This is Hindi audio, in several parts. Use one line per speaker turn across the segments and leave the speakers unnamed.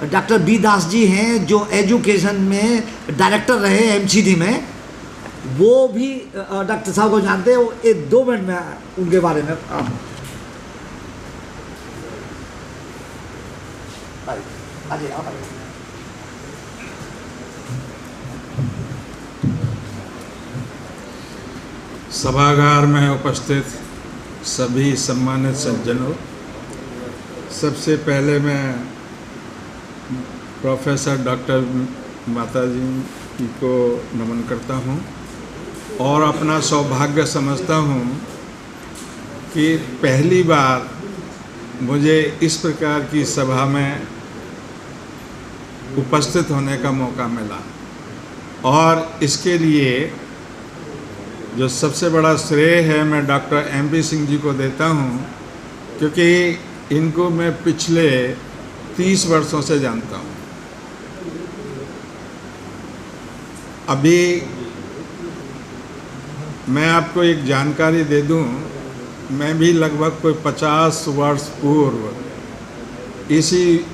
डॉक्टर बी दास जी हैं जो एजुकेशन में डायरेक्टर रहे एमसीडी में, वो भी डॉक्टर साहब को जानते हैं। वो 1-2 मिनट में उनके बारे में
सभागार में उपस्थित सभी सम्मानित सज्जनों, सबसे पहले मैं प्रोफेसर डॉक्टर माताजी को नमन करता हूं और अपना सौभाग्य समझता हूं कि पहली बार मुझे इस प्रकार की सभा में उपस्थित होने का मौका मिला, और इसके लिए जो सबसे बड़ा श्रेय है मैं डॉक्टर MP सिंह जी को देता हूं, क्योंकि इनको मैं पिछले 30 वर्षों से जानता हूं। अभी मैं आपको एक जानकारी दे दूं, मैं भी लगभग कोई 50 वर्ष पूर्व इसी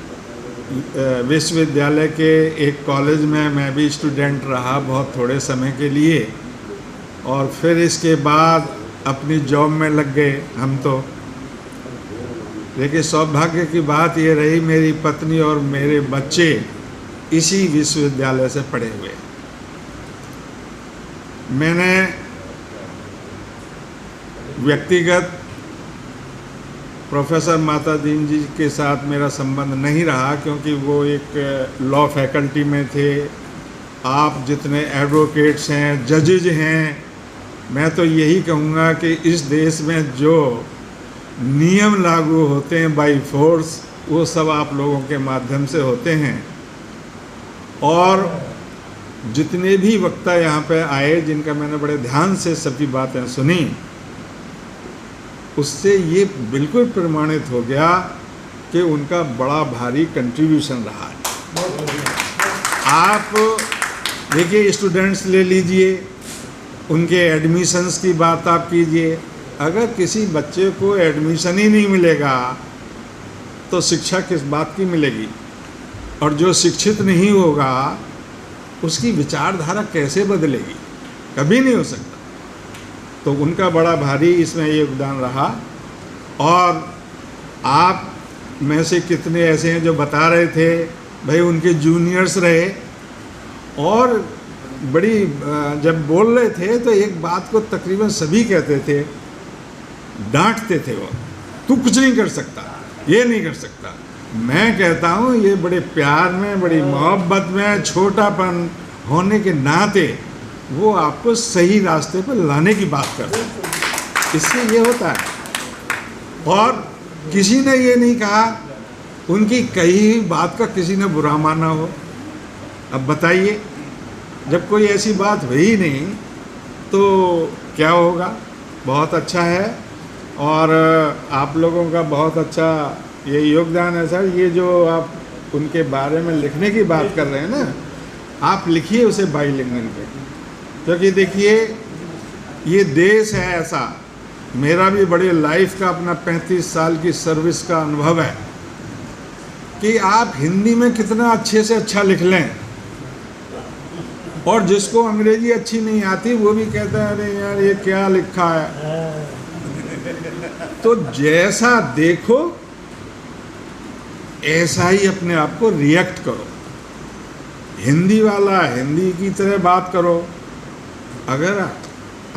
विश्वविद्यालय के एक कॉलेज में मैं भी स्टूडेंट रहा बहुत थोड़े समय के लिए, और फिर इसके बाद अपनी जॉब में लग गए हम तो। लेकिन सौभाग्य की बात ये रही, मेरी पत्नी और मेरे बच्चे इसी विश्वविद्यालय से पढ़े हुए। मैंने व्यक्तिगत प्रोफेसर माताजी जी के साथ मेरा संबंध नहीं रहा, क्योंकि वो एक लॉ फैकल्टी में थे। आप जितने एडवोकेट्स हैं, जजेज हैं, मैं तो यही कहूँगा कि इस देश में जो नियम लागू होते हैं बाई फोर्स, वो सब आप लोगों के माध्यम से होते हैं। और जितने भी वक्ता यहाँ पे आए, जिनका मैंने बड़े ध्यान से सभी बातें सुनी, उससे ये बिल्कुल प्रमाणित हो गया कि उनका बड़ा भारी कंट्रीब्यूशन रहा है। आप देखिए, स्टूडेंट्स ले लीजिए, उनके एडमिशन्स की बात आप कीजिए। अगर किसी बच्चे को एडमिशन ही नहीं मिलेगा तो शिक्षा किस बात की मिलेगी? और जो शिक्षित नहीं होगा उसकी विचारधारा कैसे बदलेगी? कभी नहीं हो सकता। तो उनका बड़ा भारी इसमें योगदान रहा। और आप में से कितने ऐसे हैं जो बता रहे थे भाई उनके जूनियर्स रहे, और बड़ी जब बोल रहे थे तो एक बात को तकरीबन सभी कहते थे, डांटते थे, वो तू कुछ नहीं कर सकता, ये नहीं कर सकता। मैं कहता हूँ ये बड़े प्यार में, बड़ी मोहब्बत में, छोटापन होने के नाते वो आपको सही रास्ते पर लाने की बात करते हैं। इससे ये होता है। और किसी ने ये नहीं कहा उनकी कही हुई बात का किसी ने बुरा माना हो। अब बताइए, जब कोई ऐसी बात हुई नहीं तो क्या होगा? बहुत अच्छा है, और आप लोगों का बहुत अच्छा ये योगदान है सर। ये जो आप उनके बारे में लिखने की बात कर रहे हैं ना, आप लिखिए उसे बाइलिंगुअल पे, क्योंकि देखिए ये देश है ऐसा। मेरा भी बड़े लाइफ का अपना 35 साल की सर्विस का अनुभव है कि आप हिंदी में कितना अच्छे से अच्छा लिख लें, और जिसको अंग्रेजी अच्छी नहीं आती वो भी कहता है अरे यार ये क्या लिखा है। तो जैसा देखो ऐसा ही अपने आप को रिएक्ट करो। हिंदी वाला हिंदी की तरह बात करो। अगर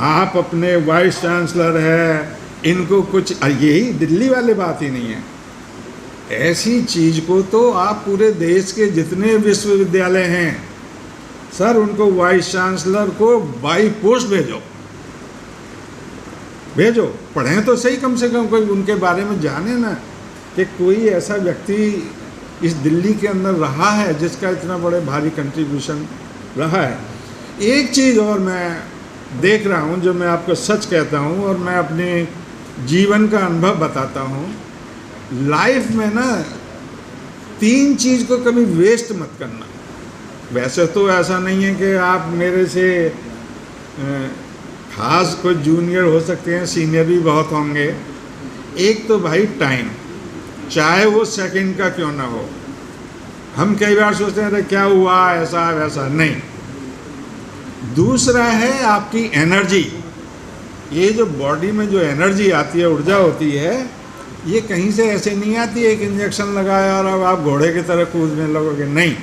आप अपने वाइस चांसलर है, इनको कुछ, यही दिल्ली वाली बात ही नहीं है। ऐसी चीज को तो आप पूरे देश के जितने विश्वविद्यालय हैं सर, उनको वाइस चांसलर को बाई पोस्ट भेजो, पढ़ें तो सही, कम से कम कोई उनके बारे में जाने ना कि कोई ऐसा व्यक्ति इस दिल्ली के अंदर रहा है जिसका इतना बड़े भारी कंट्रीब्यूशन रहा है। एक चीज़ और मैं देख रहा हूँ जो मैं आपको सच कहता हूँ, और मैं अपने जीवन का अनुभव बताता हूँ। लाइफ में ना 3 चीज़ को कभी वेस्ट मत करना। वैसे तो ऐसा नहीं है कि आप मेरे से खास कोई जूनियर हो सकते हैं, सीनियर भी बहुत होंगे। एक तो भाई टाइम, चाहे वो सेकंड का क्यों ना हो, हम कई बार सोचते हैं अरे क्या हुआ, ऐसा वैसा नहीं। दूसरा है आपकी एनर्जी। ये जो बॉडी में जो एनर्जी आती है, ऊर्जा होती है, ये कहीं से ऐसे नहीं आती एक इंजेक्शन लगाया और अब आप घोड़े की तरह कूदने लगोगे, नहीं।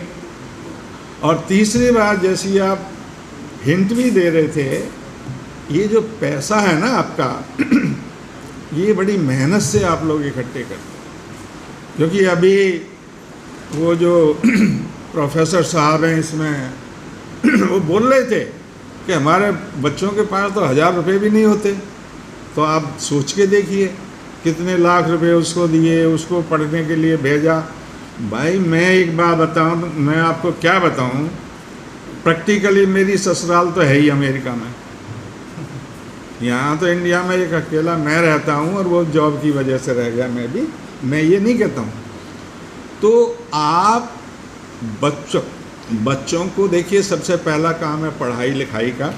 और तीसरी बात, जैसी आप हिंट भी दे रहे थे, ये जो पैसा है ना आपका ये बड़ी मेहनत से आप लोग इकट्ठे करते हैं। क्योंकि अभी वो जो प्रोफेसर साहब हैं इसमें वो बोल रहे थे कि हमारे बच्चों के पास तो 1000 रुपये भी नहीं होते। तो आप सोच के देखिए कितने लाख रुपए उसको दिए, उसको पढ़ने के लिए भेजा। भाई मैं एक बात बताऊं, मैं आपको क्या बताऊं, प्रैक्टिकली मेरी ससुराल तो है ही अमेरिका में। यहाँ तो इंडिया में एक अकेला मैं रहता हूँ और वो जॉब की वजह से रह गया। मैं ये नहीं कहता हूँ। तो आप बच्चों को देखिए, सबसे पहला काम है पढ़ाई लिखाई का।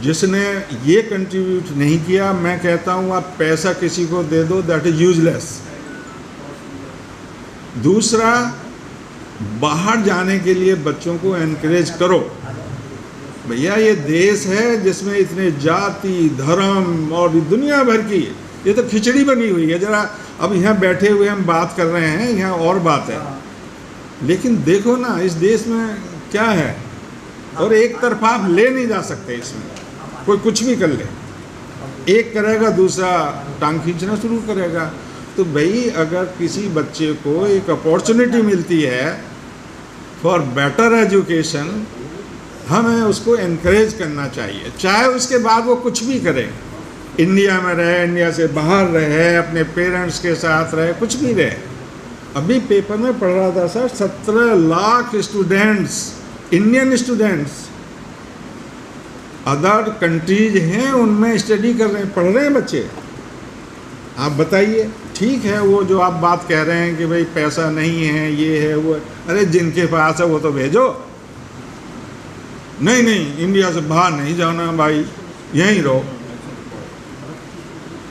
जिसने ये कंट्रीब्यूट नहीं किया, मैं कहता हूँ आप पैसा किसी को दे दो, दैट इज यूजलेस। दूसरा, बाहर जाने के लिए बच्चों को एनकरेज करो। भैया ये देश है जिसमें इतने जाति, धर्म और दुनिया भर की ये तो खिचड़ी बनी हुई है। जरा अब यहाँ बैठे हुए हम बात कर रहे हैं, यहाँ और बात है, लेकिन देखो ना इस देश में क्या है। और एक तरफा आप ले नहीं जा सकते, इसमें कोई कुछ भी कर ले, एक करेगा दूसरा टांग खींचना शुरू करेगा। तो भाई अगर किसी बच्चे को एक अपॉर्चुनिटी मिलती है फॉर बेटर एजुकेशन, हमें उसको एनकरेज करना चाहिए, चाहे उसके बाद वो कुछ भी करे। इंडिया में रहे, इंडिया से बाहर रहे, अपने पेरेंट्स के साथ रहे, कुछ भी रहे। अभी पेपर में पढ़ रहा था sir, 17 lakh students, Indian students other countries हैं उनमें स्टडी कर रहे हैं, पढ़ रहे हैं बच्चे। आप बताइए, ठीक है वो जो आप बात कह रहे हैं कि भाई पैसा नहीं है, ये है वो है, अरे जिनके पास है वो तो भेजो। नहीं इंडिया से बाहर नहीं जाना भाई, यहीं रहो।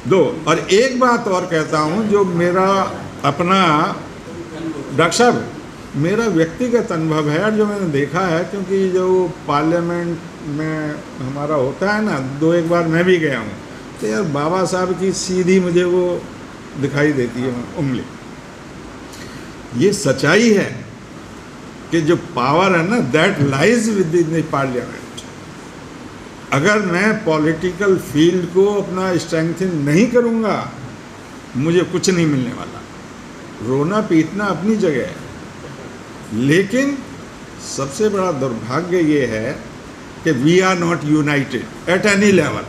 दो। और एक बात और कहता हूँ, जो मेरा अपना डॉक्टर साहब मेरा व्यक्तिगत अनुभव है, जो मैंने देखा है, क्योंकि जो पार्लियामेंट में हमारा होता है ना, 2-1 बार मैं भी गया हूँ, तो यार बाबा साहब की सीधी मुझे वो दिखाई देती है उंगली। ये सच्चाई है कि जो पावर है ना, that lies with in the parliament. अगर मैं पॉलिटिकल फील्ड को अपना स्ट्रेंथन नहीं करूँगा, मुझे कुछ नहीं मिलने वाला। रोना पीटना अपनी जगह है, लेकिन सबसे बड़ा दुर्भाग्य ये है कि we are not united at any level.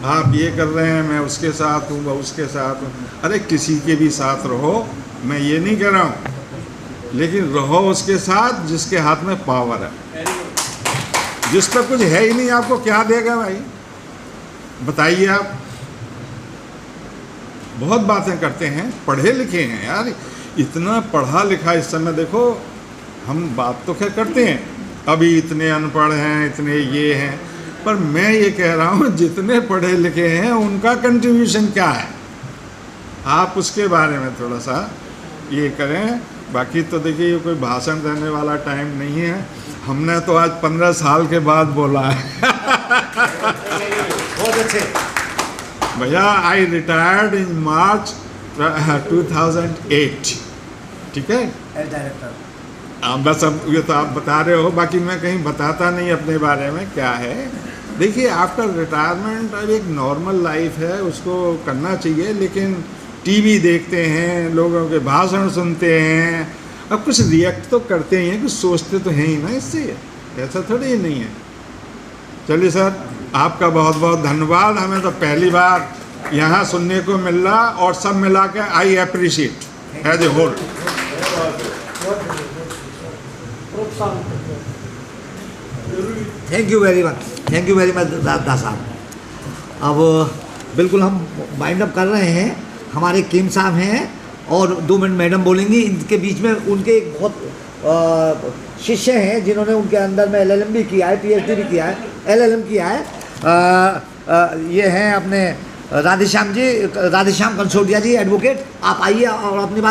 आप ये कर रहे हैं, मैं उसके साथ हूँ, मैं उसके साथ हूँ। अरे किसी के भी साथ रहो, मैं ये नहीं कह रहा हूँ, लेकिन रहो उसके साथ जिसके हाथ में पावर है। जिस पर कुछ है ही नहीं, आपको क्या देगा भाई, बताइए आप। बहुत बातें करते हैं, पढ़े लिखे हैं यार, इतना पढ़ा लिखा इस समय देखो, हम बात तो खैर करते हैं अभी इतने अनपढ़ हैं, इतने ये हैं, पर मैं ये कह रहा हूँ जितने पढ़े लिखे हैं उनका कंट्रीब्यूशन क्या है, आप उसके बारे में थोड़ा सा ये करें। बाकी तो देखिए ये कोई भाषण देने वाला टाइम नहीं है, हमने तो आज 15 साल के बाद बोला है।
बहुत अच्छे
भैया, आई रिटायर्ड इन मार्च 2008, ठीक है।
एज डायरेक्टर
बस अब ये तो आप बता रहे हो, बाकी मैं कहीं बताता नहीं अपने बारे में क्या है। देखिए आफ्टर रिटायरमेंट अब एक नॉर्मल लाइफ है, उसको करना चाहिए, लेकिन टीवी देखते हैं, लोगों के भाषण सुनते हैं, अब कुछ रिएक्ट तो करते ही हैं, कुछ सोचते तो हैं ही ना, इससे ऐसा थोड़ी ही नहीं है। चलिए सर, आपका बहुत बहुत धन्यवाद। हमें तो पहली बार यहाँ सुनने को मिल रहा, और सब मिला के I appreciate as a whole.
Thank you very much Dada Saheb. अब बिल्कुल हम वाइंड अप कर रहे हैं। हमारे किम साहब हैं और 2 मिनट मैडम बोलेंगी। इनके बीच में उनके एक बहुत शिष्य हैं जिन्होंने उनके अंदर में LLM भी किया है, PhD भी किया है, LLM किया है। ये हैं अपने राधेश्याम कंसोटिया जी, एडवोकेट। आप आइए और अपनी बात